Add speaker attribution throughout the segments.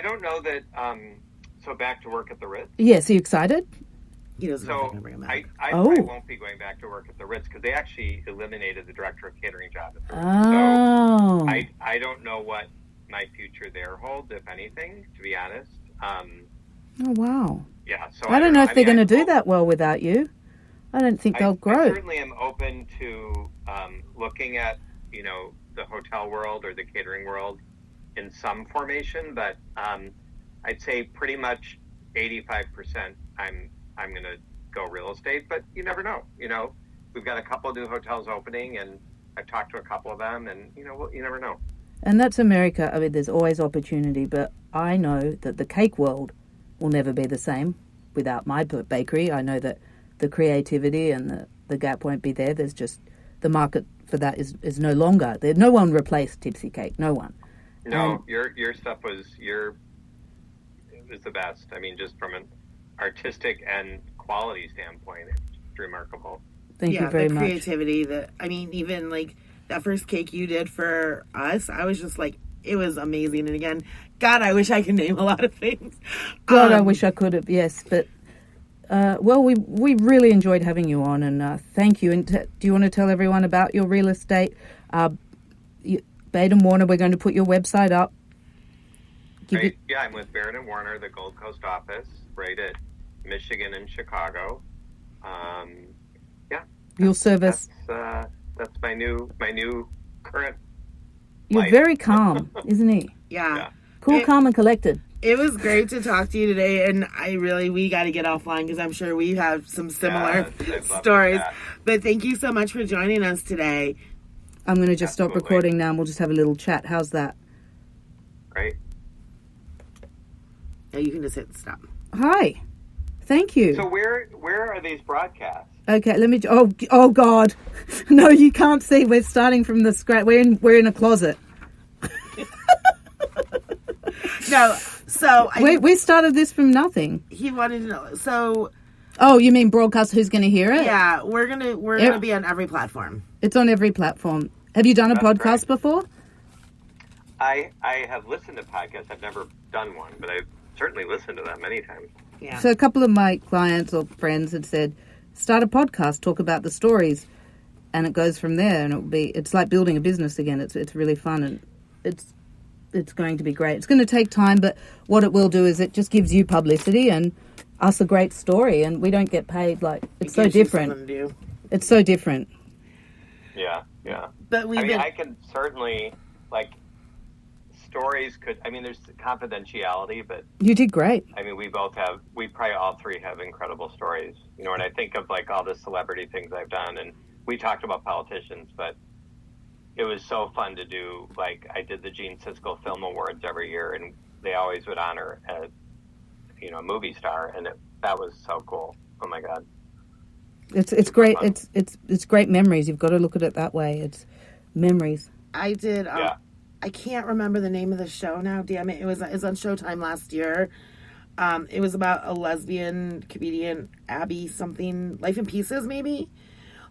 Speaker 1: I don't know that. So back to work at the Ritz.
Speaker 2: Yes, are you excited?
Speaker 3: He doesn't know if they're going to bring him back.
Speaker 1: I won't be going back to work at the Ritz because they actually eliminated the director of catering job at the Ritz.
Speaker 2: Oh.
Speaker 1: So I don't know what my future there holds, if anything, to be honest.
Speaker 2: Oh, wow.
Speaker 1: Yeah. So
Speaker 2: I don't know if they're going to do that well without you. I don't think they'll grow.
Speaker 1: I certainly am open to looking at, the hotel world or the catering world in some formation, but I'd say pretty much 85% I'm going to go real estate, but you never know. We've got a couple of new hotels opening, and I've talked to a couple of them, and you never know.
Speaker 2: And that's America. I mean, there's always opportunity, but I know that the cake world will never be the same without my bakery. I know that the creativity and the gap won't be there. There's just the market for that is no longer there. No one replaced Tipsy No one.
Speaker 1: No, your stuff was the best. I mean, just from an artistic and quality standpoint, it's remarkable.
Speaker 2: Thank you very much.
Speaker 3: The creativity even like that first cake you did for us, I was just like, it was amazing. And again, God, I wish I could name a lot of things.
Speaker 2: God, I wish I could have, yes. But, we really enjoyed having you on, and thank you. And do you want to tell everyone about your real estate? Baird & Warner, we're going to put your website up.
Speaker 1: Right. Yeah, I'm with Baird & Warner, the Gold Coast office, right at Michigan and Chicago.
Speaker 2: You'll service.
Speaker 1: That's my new current.
Speaker 2: You're
Speaker 1: life.
Speaker 2: very calm, isn't he?
Speaker 3: Yeah.
Speaker 2: Cool, calm, and collected.
Speaker 3: It was great to talk to you today, and we got to get offline because I'm sure we have some similar stories. But thank you so much for joining us today.
Speaker 2: I'm going to just stop recording now, and we'll just have a little chat. How's that?
Speaker 1: Great.
Speaker 3: Yeah, you can just hit stop.
Speaker 2: Hi. Thank you.
Speaker 1: So where are these broadcasts?
Speaker 2: Okay, let me. Oh God, no! You can't see. We're starting from the scratch. We're in a closet.
Speaker 3: No, so
Speaker 2: we started this from nothing.
Speaker 3: He wanted to know. So.
Speaker 2: Oh, you mean broadcast? Who's going to hear it?
Speaker 3: Yeah, we're gonna be on every platform.
Speaker 2: It's on every platform. Have you done a podcast before?
Speaker 1: I have listened to podcasts. I've never done one, but I've certainly listened to them many times.
Speaker 3: Yeah.
Speaker 2: So a couple of my clients or friends had said, start a podcast, talk about the stories, and it goes from there. And it's like building a business again. It's really fun, and it's going to be great. It's going to take time, but what it will do is it just gives you publicity and us a great story, and we don't get paid. Like it's so different. It's so different.
Speaker 1: Yeah.
Speaker 3: But
Speaker 1: I can certainly stories there's confidentiality, but
Speaker 2: you did great.
Speaker 1: I mean, we probably all three have incredible stories. When I think of all the celebrity things I've done, and we talked about politicians, but it was so fun to do. I did the Gene Siskel Film Awards every year, and they always would honor a movie star, and that was so cool. Oh my God.
Speaker 2: It's great. It's great memories. You've got to look at it that way. It's memories.
Speaker 3: I did. I can't remember the name of the show now. Damn it! It was on Showtime last year. It was about a lesbian comedian, Abby something, Life in Pieces maybe.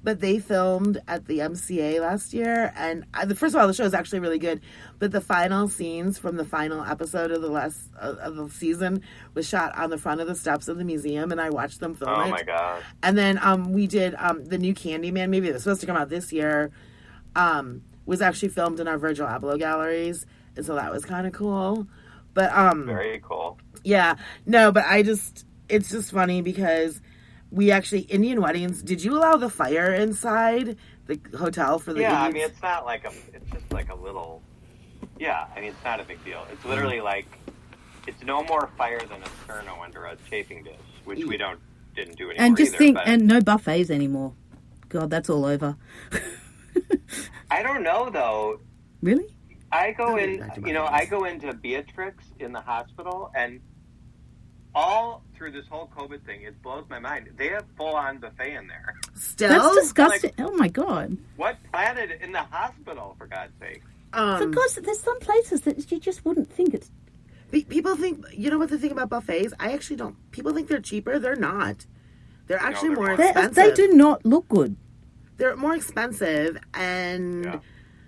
Speaker 3: But they filmed at the MCA last year, and first of all, the show is actually really good. But the final scenes from the final episode of the season was shot on the front of the steps of the museum, and I watched them film it.
Speaker 1: Oh my God!
Speaker 3: And then we did the new Candyman movie that's supposed to come out this year. Was actually filmed in our Virgil Abloh galleries, and so that was kind of cool. But
Speaker 1: very cool.
Speaker 3: Yeah, no, but it's just funny because we actually Indian weddings. Did you allow the fire inside the hotel for the?
Speaker 1: Yeah,
Speaker 3: Indians?
Speaker 1: I mean it's not it's just a little. Yeah, I mean it's not a big deal. It's literally it's no more fire than a sterno under a chafing dish, which we didn't do anymore.
Speaker 2: And just and no buffets anymore. God, that's all over.
Speaker 1: I don't know though.
Speaker 2: Really?
Speaker 1: I go into Beatrix in the hospital, and all through this whole COVID thing, it blows my mind. They have full-on buffet in there.
Speaker 3: Still?
Speaker 2: That's disgusting. Oh my God.
Speaker 1: What planet in the hospital, for God's sake?
Speaker 2: For God's sake, there's some places that you just wouldn't think it's...
Speaker 3: People think, what the thing about buffets? I actually don't. People think they're cheaper. They're not. They're actually more expensive.
Speaker 2: They do not look good.
Speaker 3: They're more expensive, and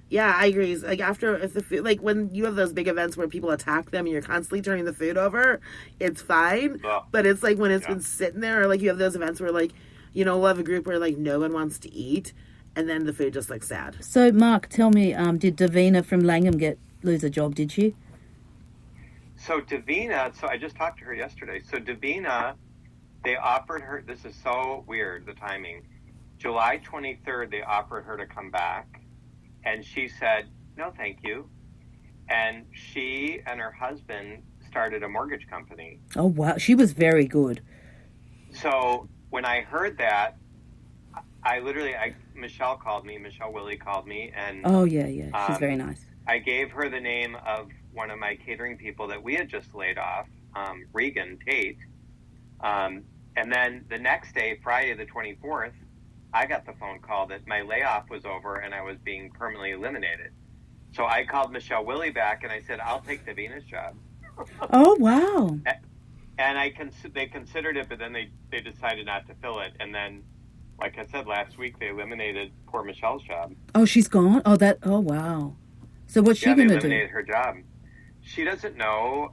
Speaker 3: Yeah, I agree. It's like after if the food, like when you have those big events where people attack them and you're constantly turning the food over, it's fine.
Speaker 1: Well,
Speaker 3: But it's like when it's
Speaker 1: yeah.
Speaker 3: been sitting there, or like you have those events where like, we'll have a group where like no one wants to eat, and then the food just looks sad.
Speaker 2: So, Mark, tell me, did Davina from Langham lose a job? Did she?
Speaker 1: So Davina, so I just talked to her yesterday. So Davina, they offered her, this is so weird, the timing. July 23rd, they offered her to come back. And she said, no, thank you. And she and her husband started a mortgage company.
Speaker 2: Oh, wow. She was very good.
Speaker 1: So when I heard that, Michelle Willie called me. And
Speaker 2: oh, yeah. She's very nice.
Speaker 1: I gave her the name of one of my catering people that we had just laid off, Regan Tate. And then the next day, Friday the 24th, I got the phone call that my layoff was over and I was being permanently eliminated. So I called Michelle Willie back and I said, I'll take Davina's job.
Speaker 2: Oh, wow.
Speaker 1: And they considered it, but then they decided not to fill it. And then, like I said, last week they eliminated poor Michelle's job.
Speaker 2: Oh, she's gone? Oh, wow. So what's she going to do?
Speaker 1: They eliminated her job. She doesn't know.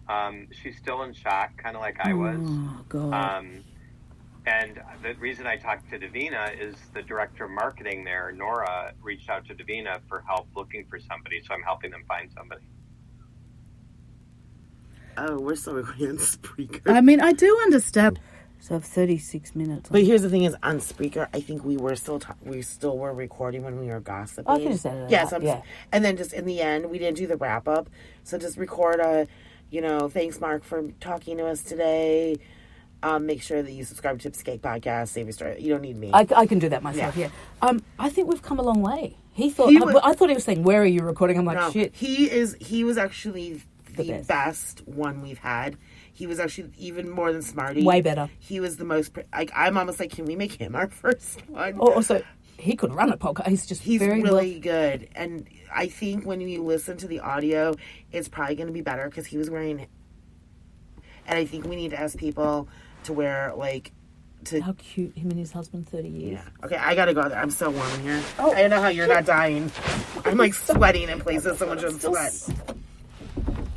Speaker 1: She's still in shock, kind of like I was.
Speaker 2: Oh, God.
Speaker 1: And the reason I talked to Davina is the director of marketing there, Nora, reached out to Davina for help looking for somebody. So I'm helping them find somebody.
Speaker 3: Oh, we're still recording on Spreaker.
Speaker 2: I mean, I do understand. So I have 36 minutes.
Speaker 3: But here's the thing: is on Spreaker, I think we were still were recording when we were gossiping.
Speaker 2: I can just edit it
Speaker 3: yes,
Speaker 2: out, yeah.
Speaker 3: And then just in the end, we didn't do the wrap up, so just record a, thanks Mark for talking to us today. Make sure that you subscribe to TipsyCake podcast. Save your story. You don't need me.
Speaker 2: I can do that myself. Yeah. I think we've come a long way. I thought he was saying, "Where are you recording?" I'm like,
Speaker 3: no,
Speaker 2: shit.
Speaker 3: He was actually the best one we've had. He was actually even more than Smarty.
Speaker 2: Way better.
Speaker 3: He was the most. I'm almost like, can we make him our first one?
Speaker 2: Also, he could run a podcast. He's very
Speaker 3: really good, and I think when you listen to the audio, it's probably going to be better because he was wearing. And I think we need to ask people to wear
Speaker 2: how cute him and his husband 30 years.
Speaker 3: Yeah. Okay, I gotta go there. I'm so warm in here. Oh, I don't know how you're not dying. I'm like sweating in places someone shouldn't sweat.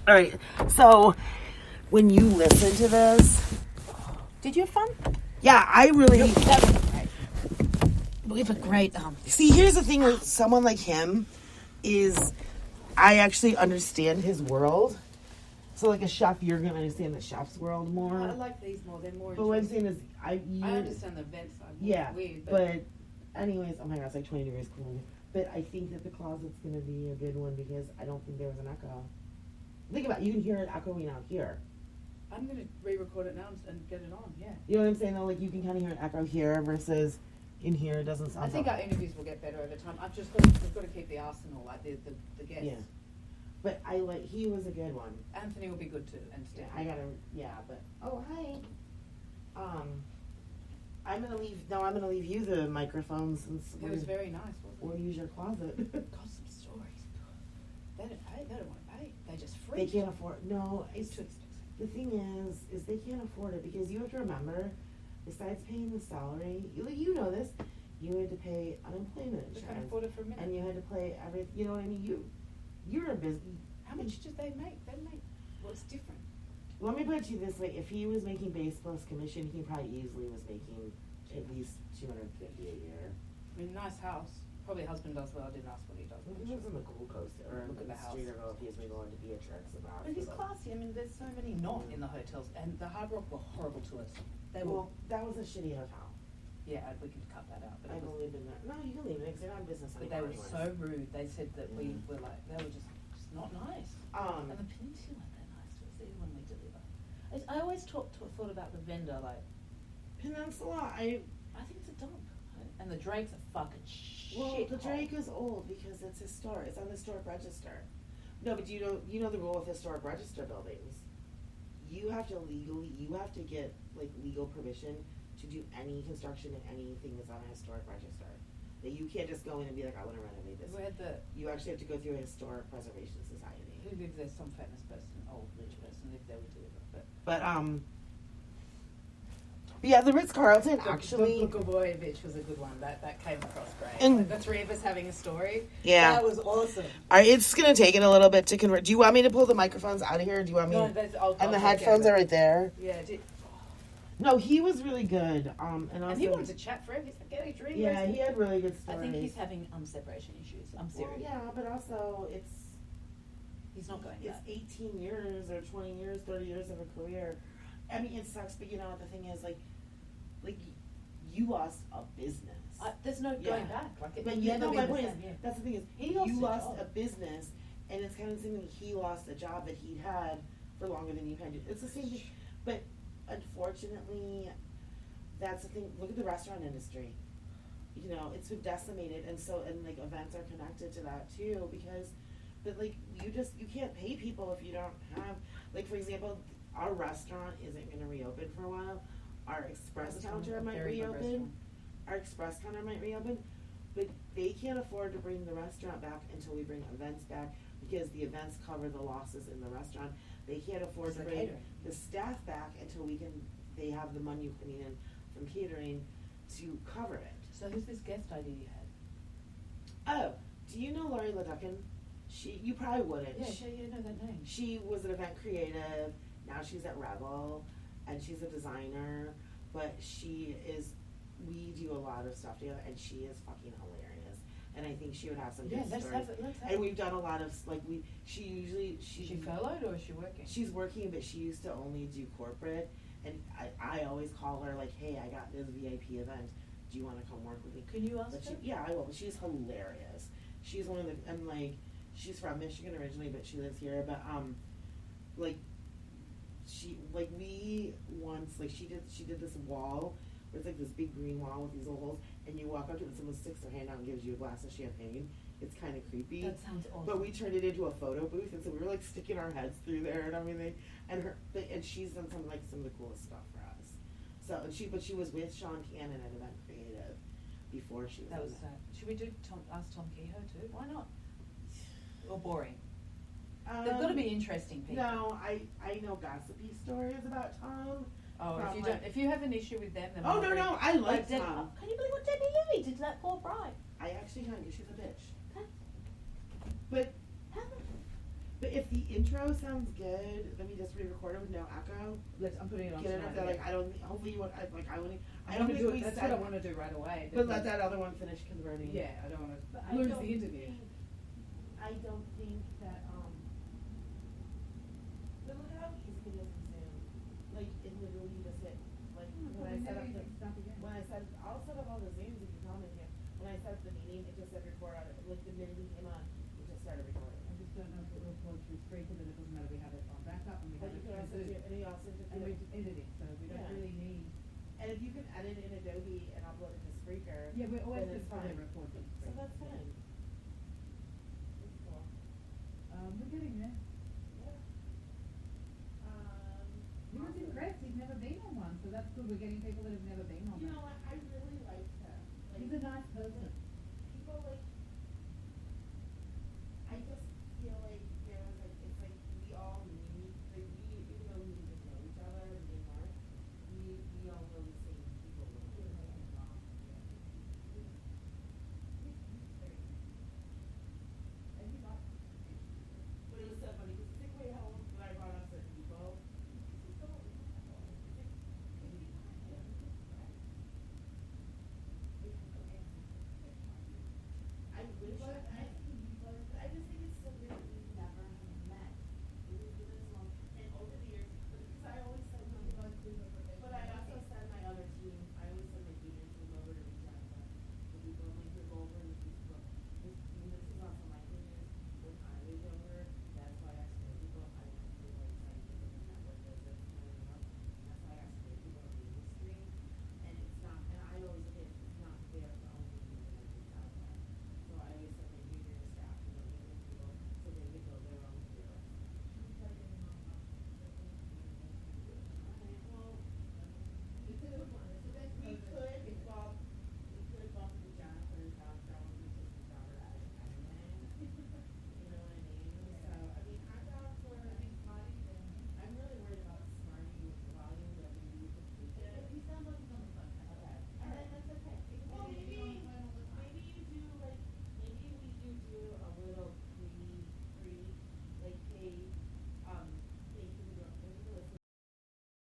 Speaker 3: All right, so when you listen to this,
Speaker 2: did you have fun?
Speaker 3: Yeah, I really.
Speaker 2: We have a great.
Speaker 3: See, here's the thing with someone like him, is I actually understand his world. So, like a chef, you're going to understand the chef's world more.
Speaker 2: I like these more. They're more.
Speaker 3: But what I'm saying is, I
Speaker 2: understand the vent side.
Speaker 3: Yeah,
Speaker 2: weird,
Speaker 3: but anyways, oh my god, it's like 20 degrees cool. But I think that the closet's going to be a good one because I don't think there was an echo. Think about it, you can hear it echoing out here.
Speaker 2: I'm going to re-record it now and get it on, yeah.
Speaker 3: You know what I'm saying, though? Like, you can kind of hear an echo here versus in here. It doesn't sound
Speaker 2: I think
Speaker 3: so.
Speaker 2: Our interviews will get better over time. We've got to keep the arsenal, like the guests.
Speaker 3: Yeah. But he was a good one.
Speaker 2: Anthony will be good too, and Stan.
Speaker 3: Oh, hi. I'm gonna leave you the microphones.
Speaker 2: It was very nice, wasn't it?
Speaker 3: We'll use your closet.
Speaker 2: Got some stories. They don't pay. They don't want to pay. They just free.
Speaker 3: They can't afford. No,
Speaker 2: It's too expensive.
Speaker 3: the thing is they can't afford it because you have to remember, besides paying the salary, you know this, you had to pay unemployment
Speaker 2: They
Speaker 3: insurance.
Speaker 2: can't afford it for a minute.
Speaker 3: And you had to pay everything. You know what I mean? You're a business.
Speaker 2: How much did they make? Well, it's different.
Speaker 3: Let me put it to you this way: if he was making base plus commission, he probably easily was making at least $250 a year.
Speaker 2: I mean, nice house. Probably husband does well. I didn't ask what he does.
Speaker 3: He lives on the Gold Coast, or
Speaker 2: Look at the house.
Speaker 3: Street, or if he's been going to Beatrix about.
Speaker 2: But he's classy. I mean, there's so many not in the hotels, and the Hard Rock were horrible to us.
Speaker 3: That was a shitty hotel.
Speaker 2: Yeah, we can cut that out. But
Speaker 3: I've only been there. No, you can leave it because they're not in business
Speaker 2: But
Speaker 3: anymore.
Speaker 2: they were so rude. They said that we were like, they were just not nice. And the Peninsula, they're nice to us even when we deliver. I always thought about the vendor, like,
Speaker 3: Peninsula, I
Speaker 2: think it's a dump. And the Drake's a fucking shit.
Speaker 3: Well, the Drake is old because it's historic. It's on the historic register. No, but you know the rule of historic register buildings. You have to get legal permission to do any construction in anything that's on a historic register. That you can't just go in and be like, I want to renovate this. You actually have to go through a historic preservation society.
Speaker 2: Who lived there? Some famous person, old rich person lived there. We deliver.
Speaker 3: But Yeah, the Ritz-Carlton
Speaker 2: The
Speaker 3: actually.
Speaker 2: Vukovoyevich was a good one. That came across great.
Speaker 3: And-
Speaker 2: Like the three of us having a story.
Speaker 3: Yeah.
Speaker 2: That was awesome.
Speaker 3: All right, it's gonna take it a little bit to convert. Do you want me to pull the microphones out of here? Or do you want me?
Speaker 2: No, that's, I'll
Speaker 3: And the
Speaker 2: take
Speaker 3: headphones
Speaker 2: care
Speaker 3: are
Speaker 2: of
Speaker 3: right there.
Speaker 2: it. Yeah.
Speaker 3: No, he was really good. And also,
Speaker 2: And he wanted to chat forever. He's like, get a drink.
Speaker 3: yeah, he had really good
Speaker 2: I
Speaker 3: stories.
Speaker 2: think he's having separation issues. I'm
Speaker 3: Well,
Speaker 2: serious.
Speaker 3: yeah, but also
Speaker 2: He's not going
Speaker 3: it's
Speaker 2: back.
Speaker 3: 18 years or 20 years, 30 years of a career. I mean, it sucks, but you know what the thing is, like you lost a business.
Speaker 2: There's no
Speaker 3: Yeah.
Speaker 2: going back. Like,
Speaker 3: But
Speaker 2: it'll
Speaker 3: you
Speaker 2: never
Speaker 3: know,
Speaker 2: be
Speaker 3: my
Speaker 2: the
Speaker 3: point
Speaker 2: same,
Speaker 3: is,
Speaker 2: yeah.
Speaker 3: that's the thing is,
Speaker 2: He lost
Speaker 3: you
Speaker 2: a
Speaker 3: lost
Speaker 2: job.
Speaker 3: a business, and it's kind of the same thing. He lost a job that he'd had for longer than you had. It's the same thing, but unfortunately, that's the thing. Look at the restaurant industry. You know, it's been decimated, and like events are connected to that too, because, but like you can't pay people if you don't have, like, for example, our restaurant isn't going to reopen for a while. Our express counter might reopen. Our express counter might reopen, but they can't afford to bring the restaurant back until we bring events back, because the events cover the losses in the restaurant. They can't afford to bring the staff back until they have the money coming in from catering to cover it.
Speaker 2: So who's this guest idea you had?
Speaker 3: Oh, do you know Laurie LeDuckin? You probably wouldn't.
Speaker 2: Yeah, you know that name.
Speaker 3: She was an event creative. Now she's at Rebel, and she's a designer. But we do a lot of stuff together, and she is fucking hilarious. And I think she would have some good
Speaker 2: Let's
Speaker 3: stories.
Speaker 2: have it.
Speaker 3: And we've done a lot of she
Speaker 2: Is she furloughed or is she working?
Speaker 3: She's working, but she used to only do corporate. And I always call her like, hey, I got this VIP event. Do you want to come work with me?
Speaker 2: Can you ask her?
Speaker 3: Yeah, I will. But she's hilarious. She's one of the, and like, she's from Michigan originally, but she lives here. But she did this wall where it's like this big green wall with these little holes, and you walk up to it and someone sticks their hand out and gives you a glass of champagne. It's kind of creepy.
Speaker 2: That sounds awesome.
Speaker 3: But we turned it into a photo booth, and so we were like sticking our heads through there and everything. And she's done some of the coolest stuff for us. So but she was with Sean Cannon at Event Creative before she was.
Speaker 2: That was sad. Should we ask Tom Kehoe too? Why not? Or boring? They've got to be interesting people.
Speaker 3: No, I know gossipy stories about Tom.
Speaker 2: Oh, if you have an issue with them, then
Speaker 3: oh no, I like Tom.
Speaker 2: Can you believe what Debbie Louie did to that poor bride?
Speaker 3: I actually can't, because she's a bitch. But if the intro sounds good, let me just re-record it with no echo.
Speaker 2: I'm putting it on.
Speaker 3: Get it up there, like, I don't. Hopefully you want. I don't think we
Speaker 2: That's
Speaker 3: said.
Speaker 2: what I want to do right away.
Speaker 3: But let that other one finish converting.
Speaker 2: Yeah, I don't want to lose the interview.
Speaker 3: I don't think that. But look at how easy it is to Zoom. Like, it literally just hit. Like when I set up I'll set up all the Zooms if you comment here. When I set up the meeting, it just said record on it. Like the minute we came on, it just started recording.
Speaker 4: I just don't know if it will record through Spreaker, then it doesn't matter. We have it on backup and we have
Speaker 3: But you
Speaker 4: it
Speaker 3: can also
Speaker 4: through
Speaker 3: do,
Speaker 4: Zoom.
Speaker 3: and you also just
Speaker 4: And we're just editing, so we don't
Speaker 3: Yeah.
Speaker 4: really need.
Speaker 3: And if you can edit in Adobe and upload it to Spreaker,
Speaker 4: Yeah, we always
Speaker 3: then
Speaker 4: just
Speaker 3: it's
Speaker 4: probably
Speaker 3: fine.
Speaker 4: record from
Speaker 3: So
Speaker 4: Spreaker.
Speaker 3: that's fine. That's cool.
Speaker 4: We're getting there. He was impressed. He's never been on one, so that's good. We're getting people that have never been on
Speaker 3: You
Speaker 4: one.
Speaker 3: know what? I really liked him.
Speaker 4: He's a nice person.